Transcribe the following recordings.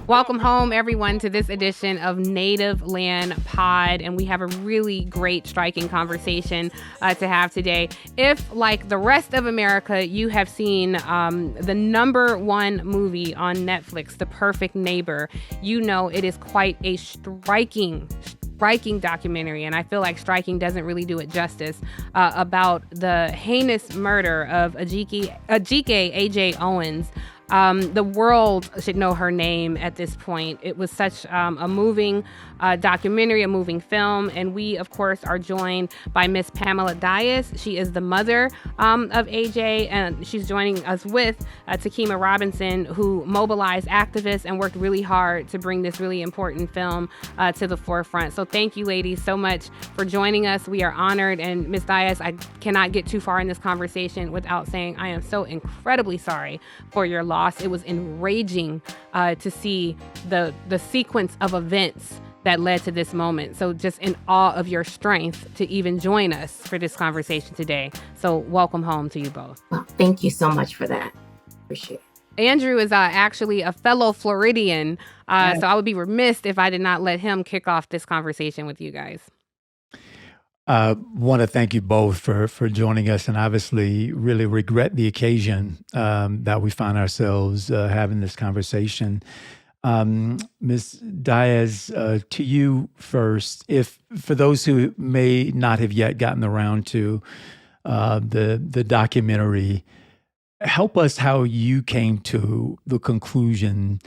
Welcome home, everyone, to this edition of Native Land Pod. And we have a really great, striking conversation to have today. If, like the rest of America, you have seen the #1 movie on Netflix, The Perfect Neighbor, you know it is quite a striking documentary, and I feel like striking doesn't really do it justice, about the heinous murder of Ajike Owens. The world should know her name at this point. It was such a moving documentary, a moving film. And we, of course, are joined by Miss Pamela Dias. She is the mother of AJ, and she's joining us with Takema Robinson, who mobilized activists and worked really hard to bring this really important film to the forefront. So thank you, ladies, so much for joining us. We are honored. And Miss Dias, I cannot get too far in this conversation without saying I am so incredibly sorry for your loss. It was enraging to see the sequence of events that led to this moment. So just in awe of your strength to even join us for this conversation today. So welcome home to you both. Well, thank you so much for that. Appreciate it. Andrew is actually a fellow Floridian, yes. So I would be remiss if I did not let him kick off this conversation with you guys. Want to thank you both for joining us, and obviously really regret the occasion that we find ourselves having this conversation. Ms. Dias, to you first. If for those who may not have yet gotten around to the documentary, help us how you came to the conclusion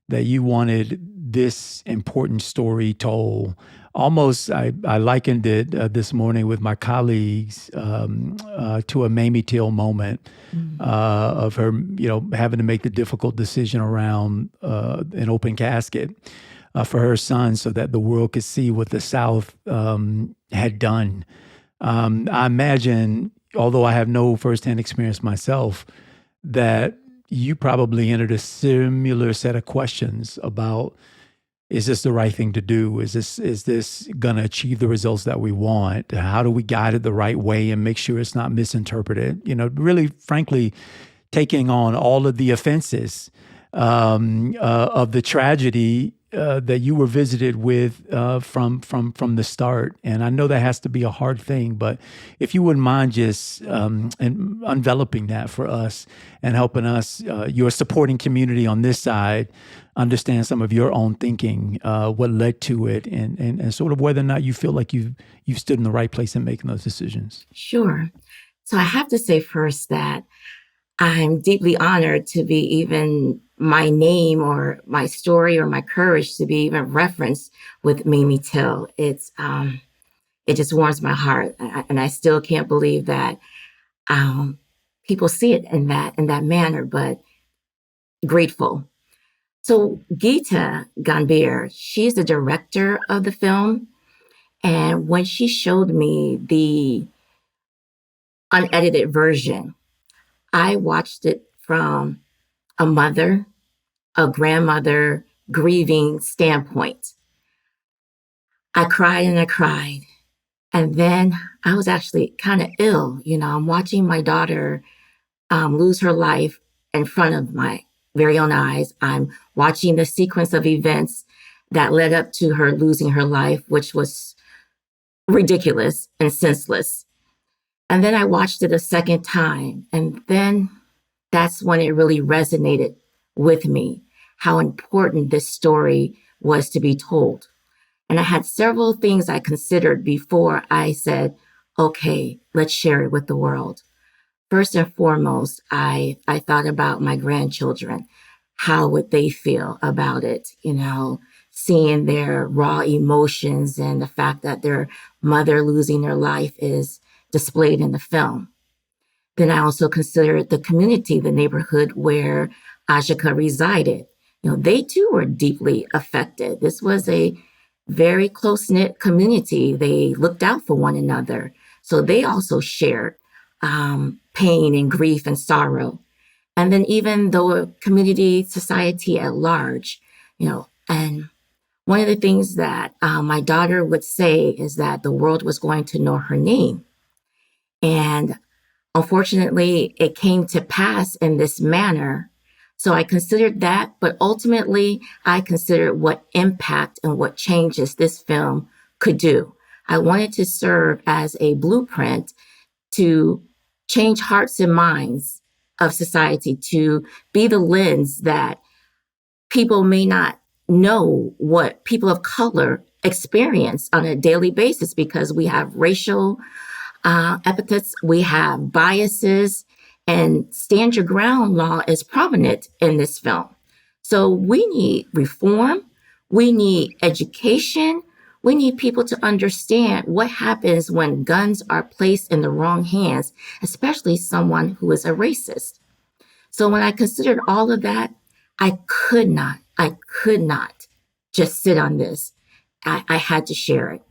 that you wanted this important story told. Almost, I likened it this morning with my colleagues to a Mamie Till moment of her, having to make the difficult decision around an open casket for her son, so that the world could see what the South had done. I imagine, although I have no firsthand experience myself, that you probably entered a similar set of questions about, is this the right thing to do? Is this going to achieve the results that we want? How do we guide it the right way and make sure it's not misinterpreted? Really, frankly, taking on all of the offenses of the tragedy that you were visited with from the start. And I know that has to be a hard thing, but if you wouldn't mind just enveloping that for us and helping us, your supporting community on this side, understand some of your own thinking, what led to it, and sort of whether or not you feel like you've stood in the right place in making those decisions. Sure. So I have to say first that I'm deeply honored to be even my name or my story or my courage to be even referenced with Mamie Till. It just warms my heart, and I still can't believe that people see it in that manner. But grateful. So Geeta Gambhir, she's the director of the film, and when she showed me the unedited version, I watched it from a mother, a grandmother grieving standpoint. I cried and I cried. And then I was actually kind of ill. I'm watching my daughter lose her life in front of my very own eyes. I'm watching the sequence of events that led up to her losing her life, which was ridiculous and senseless. And then I watched it a second time. And then that's when it really resonated with me, how important this story was to be told. And I had several things I considered before I said, okay, let's share it with the world. First and foremost, I thought about my grandchildren. How would they feel about it? Seeing their raw emotions and the fact that their mother losing their life is displayed in the film. Then I also considered the community, the neighborhood where Ajike resided. They too were deeply affected. This was a very close-knit community. They looked out for one another. So they also shared pain and grief and sorrow. And then even the community, society at large, and one of the things that my daughter would say is that the world was going to know her name. And unfortunately, it came to pass in this manner So I considered that, but ultimately I considered what impact and what changes this film could do. I wanted to serve as a blueprint to change hearts and minds of society, to be the lens that people may not know what people of color experience on a daily basis because we have racial epithets, we have biases, and stand your ground law is prominent in this film. So we need reform, we need education, we need people to understand what happens when guns are placed in the wrong hands, especially someone who is a racist. So when I considered all of that, I could not just sit on this. I had to share it.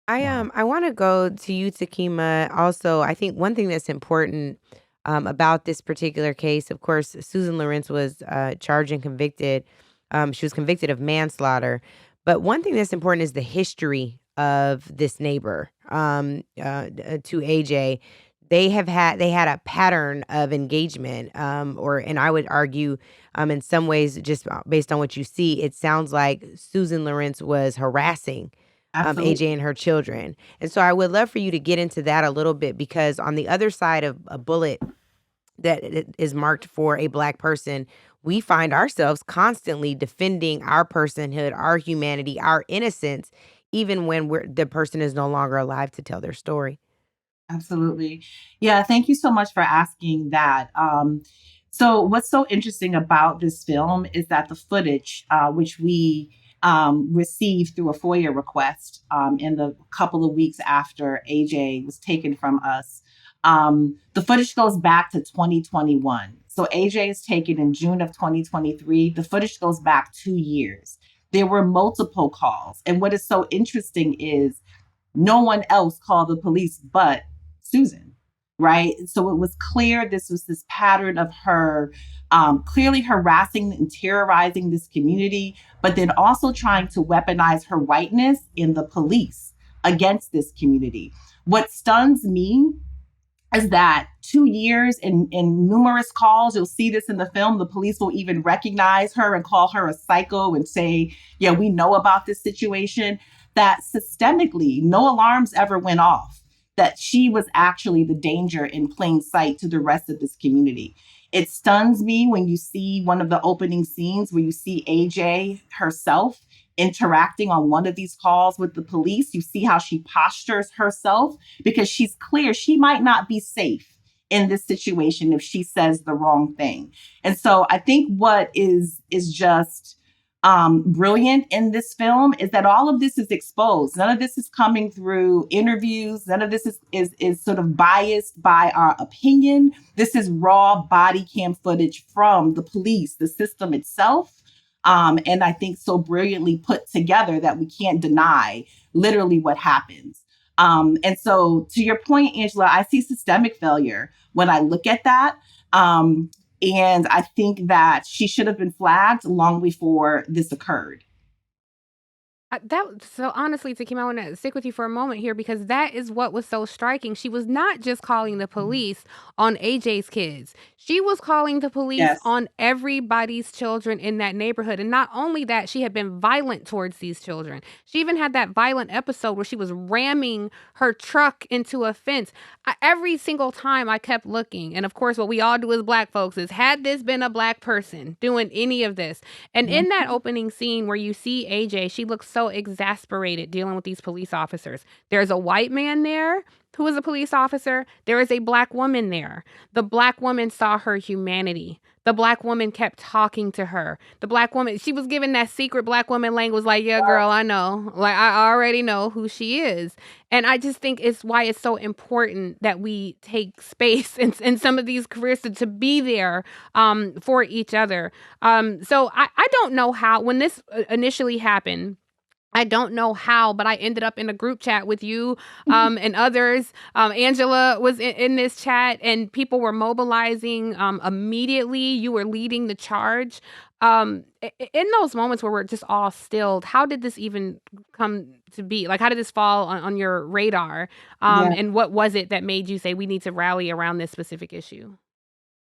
I want to go to you, Takema. Also, I think one thing that's important about this particular case, of course, Susan Lorincz was charged and convicted. She was convicted of manslaughter. But one thing that's important is the history of this neighbor to AJ. They had a pattern of engagement, and I would argue, in some ways, just based on what you see, it sounds like Susan Lorincz was harassing AJ and her children. And so I would love for you to get into that a little bit, because on the other side of a bullet that is marked for a Black person, we find ourselves constantly defending our personhood, our humanity, our innocence, even when the person is no longer alive to tell their story. Absolutely. Yeah, thank you so much for asking that. So what's so interesting about this film is that the footage, which we received through a FOIA request in the couple of weeks after AJ was taken from us, the footage goes back to 2021. So AJ is taken in June of 2023. The footage goes back 2 years. There were multiple calls. And what is so interesting is no one else called the police but Susan, right? So it was clear this was this pattern of her clearly harassing and terrorizing this community, but then also trying to weaponize her whiteness in the police against this community. What stuns me is that 2 years in numerous calls, you'll see this in the film, the police will even recognize her and call her a psycho and say, yeah, we know about this situation, that systemically no alarms ever went off, that she was actually the danger in plain sight to the rest of this community. It stuns me when you see one of the opening scenes where you see AJ herself interacting on one of these calls with the police. You see how she postures herself because she's clear she might not be safe in this situation if she says the wrong thing. And so I think what is just brilliant in this film is that all of this is exposed. None of this is coming through interviews. None of this is sort of biased by our opinion. This is raw body cam footage from the police, the system itself. And I think so brilliantly put together that we can't deny literally what happens. And so to your point, Angela, I see systemic failure when I look at that. And I think that she should have been flagged long before this occurred. So honestly, Takema, I want to stick with you for a moment here, because that is what was so striking. She was not just calling the police on AJ's kids. She was calling the police on everybody's children in that neighborhood. And not only that, she had been violent towards these children. She even had that violent episode where she was ramming her truck into a fence. Every single time I kept looking. And of course, what we all do as Black folks is, had this been a Black person doing any of this? And in that opening scene where you see AJ, she looks so exasperated dealing with these police officers. There's a white man there who is a police officer. There is a Black woman there. The Black woman saw her humanity. The Black woman kept talking to her. The Black woman, she was given that secret Black woman language, like, yeah, girl, I know. Like, I already know who she is. And I just think it's why it's so important that we take space in some of these careers to be there for each other. So I don't know how, when this initially happened, I don't know how, but I ended up in a group chat with you and others. Angela was in this chat, and people were mobilizing immediately. You were leading the charge. In those moments where we're just all stilled, how did this even come to be? Like, how did this fall on your radar? And what was it that made you say we need to rally around this specific issue?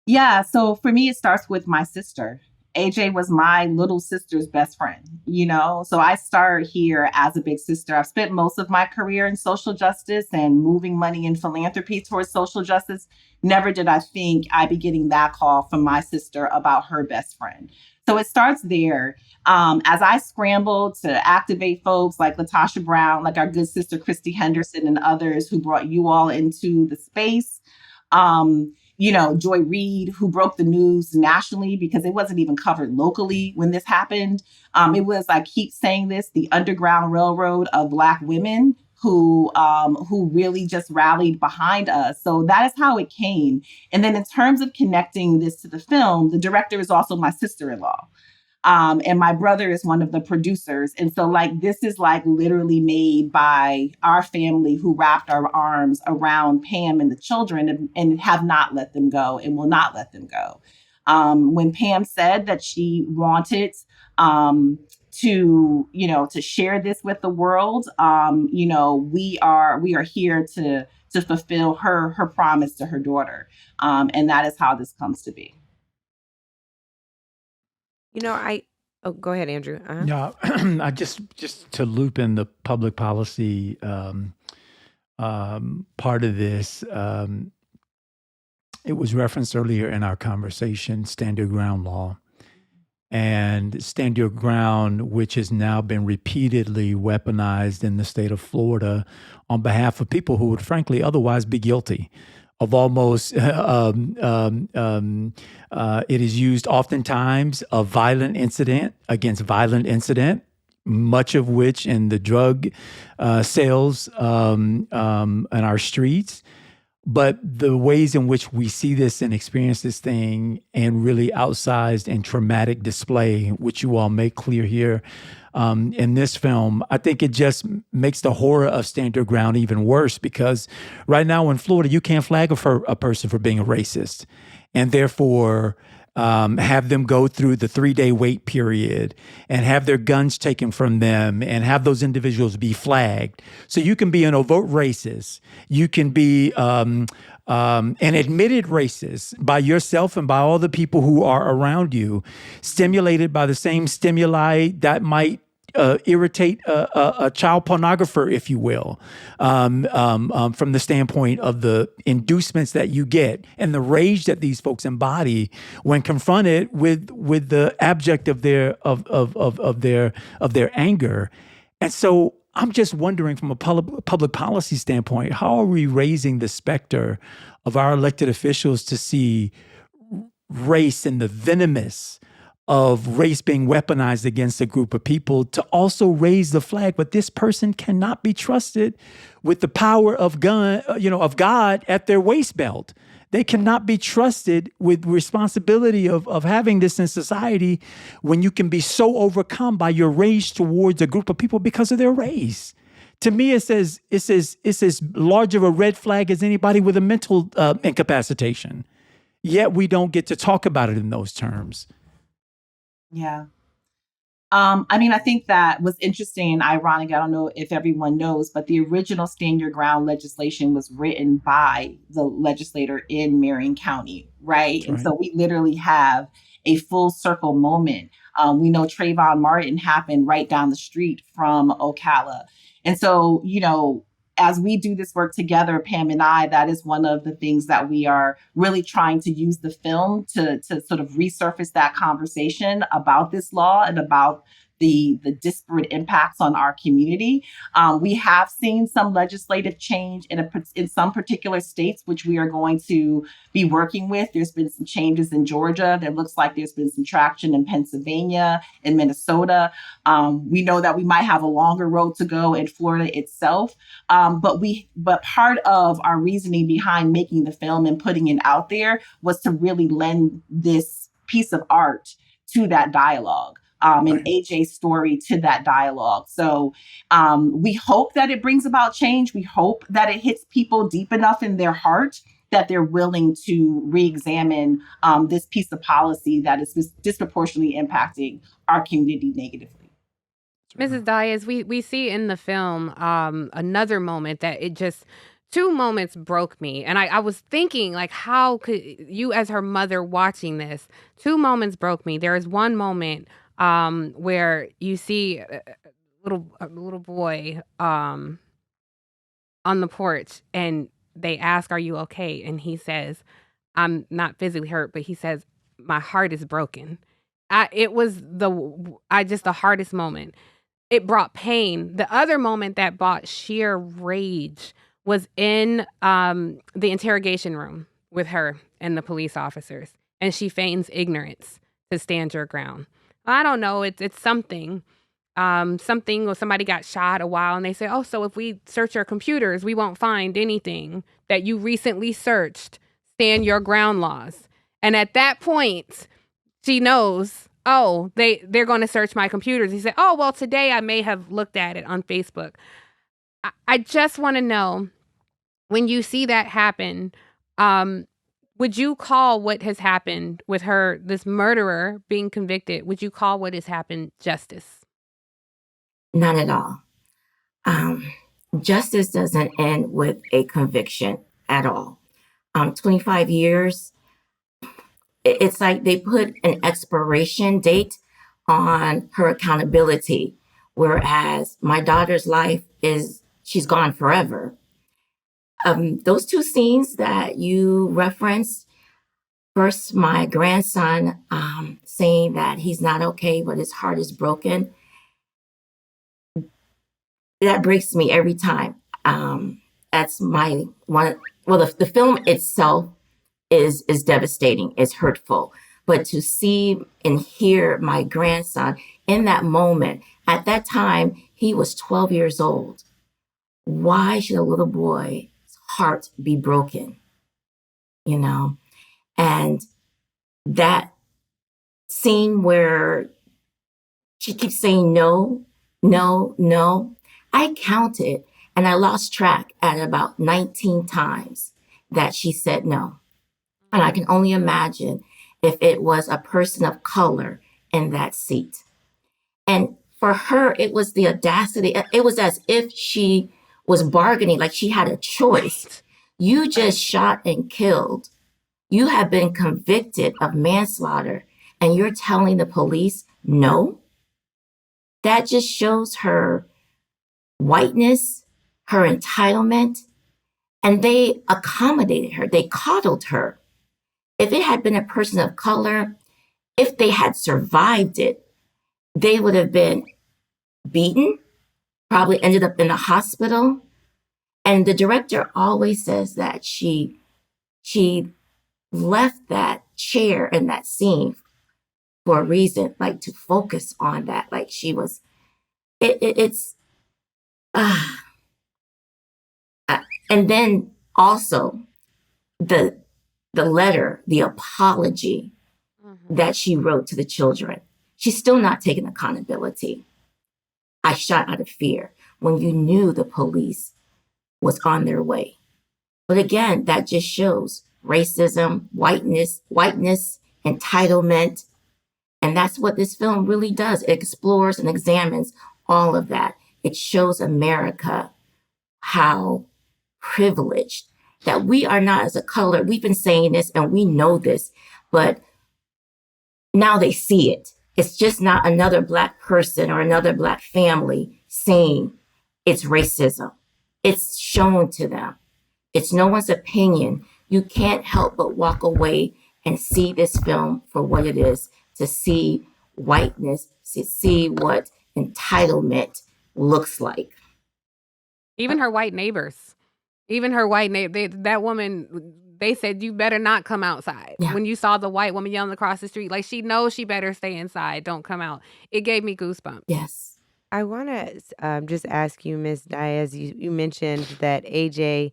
Yeah, so for me, it starts with my sister. AJ was my little sister's best friend, you know? So I start here as a big sister. I've spent most of my career in social justice and moving money in philanthropy towards social justice. Never did I think I'd be getting that call from my sister about her best friend. So it starts there. As I scrambled to activate folks like Latasha Brown, like our good sister Christy Henderson, and others who brought you all into the space. Joy Reid, who broke the news nationally because it wasn't even covered locally when this happened. It was, I keep saying this, the Underground Railroad of Black women who really just rallied behind us. So that is how it came. And then in terms of connecting this to the film, the director is also my sister-in-law. And my brother is one of the producers. And so like this is like literally made by our family who wrapped our arms around Pam and the children and have not let them go and will not let them go. When Pam said that she wanted to share this with the world, we are here to fulfill her promise to her daughter. And that is how this comes to be. Go ahead, Andrew. Yeah, I just to loop in the public policy part of this. It was referenced earlier in our conversation, stand your ground law. And stand your ground, which has now been repeatedly weaponized in the state of Florida on behalf of people who would frankly otherwise be guilty of almost, it is used oftentimes a violent incident against violent incident, much of which in the drug sales in our streets. But the ways in which we see this and experience this thing and really outsized and traumatic display, which you all make clear here in this film, I think it just makes the horror of stand your ground even worse, because right now in Florida, you can't flag a person for being a racist and therefore have them go through the 3-day wait period and have their guns taken from them and have those individuals be flagged. So you can be an overt racist. You can be an admitted racist by yourself and by all the people who are around you, stimulated by the same stimuli that might irritate a child pornographer, if you will, from the standpoint of the inducements that you get and the rage that these folks embody when confronted with the abject of their anger. And so I'm just wondering, from a public policy standpoint, how are we raising the specter of our elected officials to see race and the venomous of race being weaponized against a group of people, to also raise the flag, but this person cannot be trusted with the power of God at their waist belt. They cannot be trusted with responsibility of having this in society when you can be so overcome by your rage towards a group of people because of their race. To me, it's as large of a red flag as anybody with a mental incapacitation. Yet we don't get to talk about it in those terms. Yeah. I think that was interesting and ironic. I don't know if everyone knows, but the original Stand Your Ground legislation was written by the legislator in Marion County, right? And so we literally have a full circle moment. We know Trayvon Martin happened right down the street from Ocala. And so, as we do this work together, Pam and I, that is one of the things that we are really trying to use the film to sort of resurface that conversation about this law and about the disparate impacts on our community. We have seen some legislative change in some particular states, which we are going to be working with. There's been some changes in Georgia. There looks like there's been some traction in Pennsylvania and Minnesota. We know that we might have a longer road to go in Florida itself. But part of our reasoning behind making the film and putting it out there was to really lend this piece of art to that dialogue. And AJ's story to that dialogue. So we hope that it brings about change. We hope that it hits people deep enough in their heart that they're willing to re-examine this piece of policy that is disproportionately impacting our community negatively. Mrs. Dias, we see in the film another moment that it just two moments broke me. And I was thinking, like, how could you, as her mother watching this, two moments broke me. There is one moment where you see a little boy on the porch, and they ask, "Are you okay?" And he says, "I'm not physically hurt," but he says, "My heart is broken." It was just the hardest moment. It brought pain. The other moment that brought sheer rage was in the interrogation room with her and the police officers, and she feigns ignorance to stand your ground. I don't know. It's something. Something, or somebody got shot a while, and they say, "Oh, so if we search your computers, we won't find anything that you recently searched. Stand your ground laws." And at that point, she knows, oh, they're going to search my computers. He said, "Oh, well, today I may have looked at it on Facebook." I just want to know, when you see that happen, would you call what has happened with her, this murderer being convicted, would you call what has happened justice? Not at all. Justice doesn't end with a conviction at all. 25 years, it's like they put an expiration date on her accountability, whereas my daughter's life she's gone forever. Those two scenes that you referenced, first, my grandson saying that he's not okay, but his heart is broken, that breaks me every time. That's my one. Well, the film itself is devastating. It's hurtful. But to see and hear my grandson in that moment, at that time, he was 12 years old. Why should a little boy's heart be broken? You know? And that scene where she keeps saying no, no, no, I counted and I lost track at about 19 times that she said no. And I can only imagine if it was a person of color in that seat. And for her, it was the audacity. It was as if she was bargaining, like she had a choice. You just shot and killed. You have been convicted of manslaughter, and you're telling the police no? That just shows her whiteness, her entitlement, and they accommodated her. They coddled her. If it had been a person of color, if they had survived it, they would have been beaten, probably ended up in the hospital. And the director always says that she left that chair and that scene for a reason, like to focus on that. Like she was, it's, and then also the letter, the apology that she wrote to the children. She's still not taking accountability. I shot out of fear when you knew the police was on their way. But again, that just shows racism, whiteness, entitlement. And that's what this film really does. It explores and examines all of that. It shows America how privileged that we are not as a color. We've been saying this and we know this, but now they see it. It's just not another Black person or another Black family saying it's racism. It's shown to them. It's no one's opinion. You can't help but walk away and see this film for what it is, to see whiteness, to see what entitlement looks like. Even her white neighbors. That woman, they said, "You better not come outside." Yeah. When you saw the white woman yelling across the street, like she knows she better stay inside. Don't come out. It gave me goosebumps. Yes. I want to just ask you, Ms. Dias, you mentioned that AJ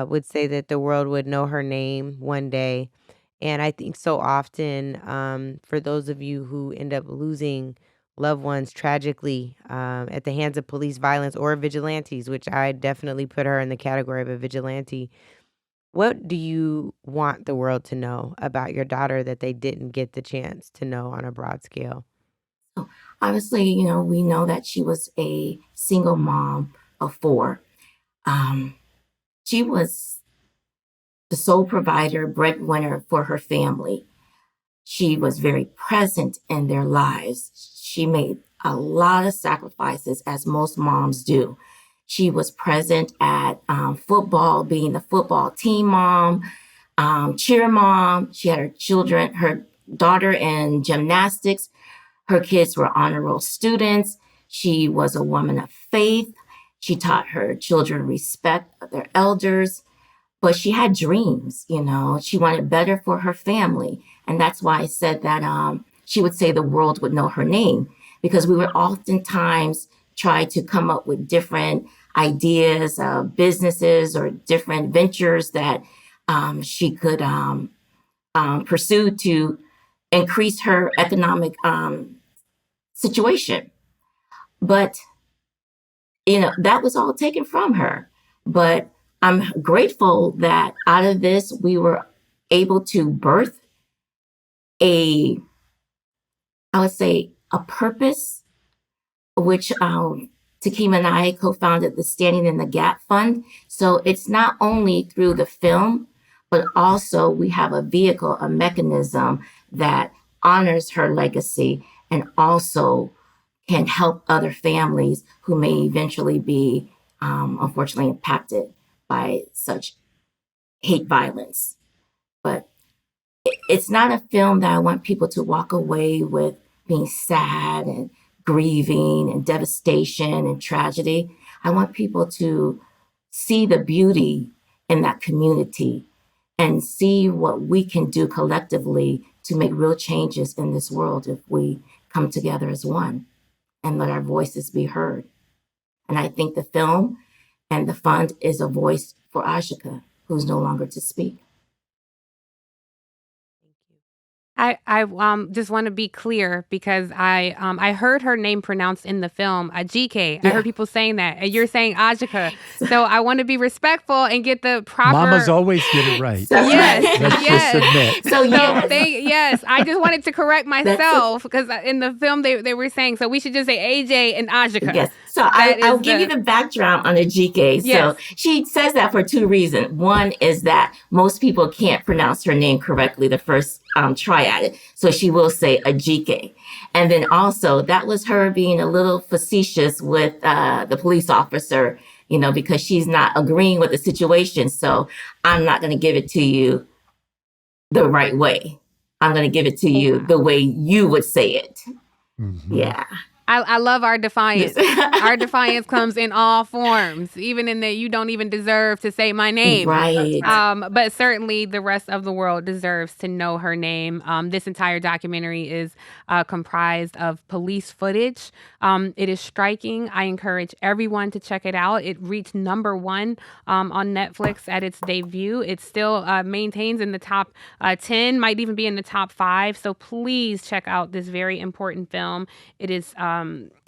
would say that the world would know her name one day. And I think so often, for those of you who end up losing loved ones tragically at the hands of police violence or vigilantes, which I definitely put her in the category of a vigilante, what do you want the world to know about your daughter that they didn't get the chance to know on a broad scale? So obviously, we know that she was a single mom of 4. She was the sole provider, breadwinner for her family. She was very present in their lives. She made a lot of sacrifices, as most moms do. She was present at football, being the football team mom, cheer mom. She had her daughter in gymnastics. Her kids were honor roll students. She was a woman of faith. She taught her children respect their elders, but she had dreams, She wanted better for her family. And that's why I said that she would say the world would know her name, because we would oftentimes try to come up with different ideas of businesses or different ventures that she could pursue to increase her economic situation. But, that was all taken from her. But I'm grateful that out of this, we were able to birth I would say, a purpose, which Takema and I co-founded the Standing in the Gap Fund. So it's not only through the film, but also we have a vehicle, a mechanism that honors her legacy and also can help other families who may eventually be, unfortunately, impacted by such hate violence. But it's not a film that I want people to walk away with being sad and grieving and devastation and tragedy. I want people to see the beauty in that community and see what we can do collectively to make real changes in this world if we come together as one and let our voices be heard. And I think the film and the fund is a voice for Ajike, who's no longer to speak. I just want to be clear because I heard her name pronounced in the film, Ajike. I heard people saying that, and you're saying Ajike. So I want to be respectful and get the proper. Mamas always get it right. Yes, Let's yes. just admit. So yes, I just wanted to correct myself because in the film they were saying so we should just say AJ and Ajike. Yes. So I'll give you the background on Ajike. Yes. So she says that for two reasons. One is that most people can't pronounce her name correctly the first try at it. So she will say Ajike. And then also that was her being a little facetious with the police officer, because she's not agreeing with the situation. So I'm not going to give it to you the right way. I'm going to give it to you the way you would say it. Mm-hmm. Yeah. I love our defiance. Our defiance comes in all forms, even in that you don't even deserve to say my name. Right. But certainly the rest of the world deserves to know her name. This entire documentary is comprised of police footage. It is striking. I encourage everyone to check it out. It reached #1 on Netflix at its debut. It still maintains in the top 10, might even be in the top 5. So please check out this very important film. It is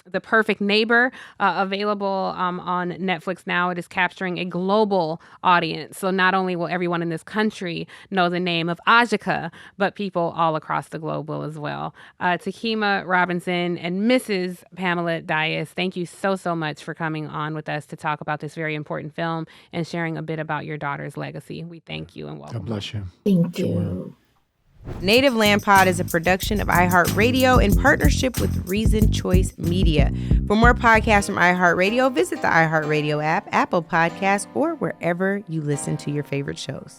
The Perfect Neighbor, available on Netflix now. It is capturing a global audience. So not only will everyone in this country know the name of Ajike, but people all across the globe will as well. Takema Robinson and Mrs. Pamela Dias, thank you so much for coming on with us to talk about this very important film and sharing a bit about your daughter's legacy. We thank you and welcome. God bless you. Thank you. Native Land Pod is a production of iHeartRadio in partnership with Reason Choice Media. For more podcasts from iHeartRadio, visit the iHeartRadio app, Apple Podcasts, or wherever you listen to your favorite shows.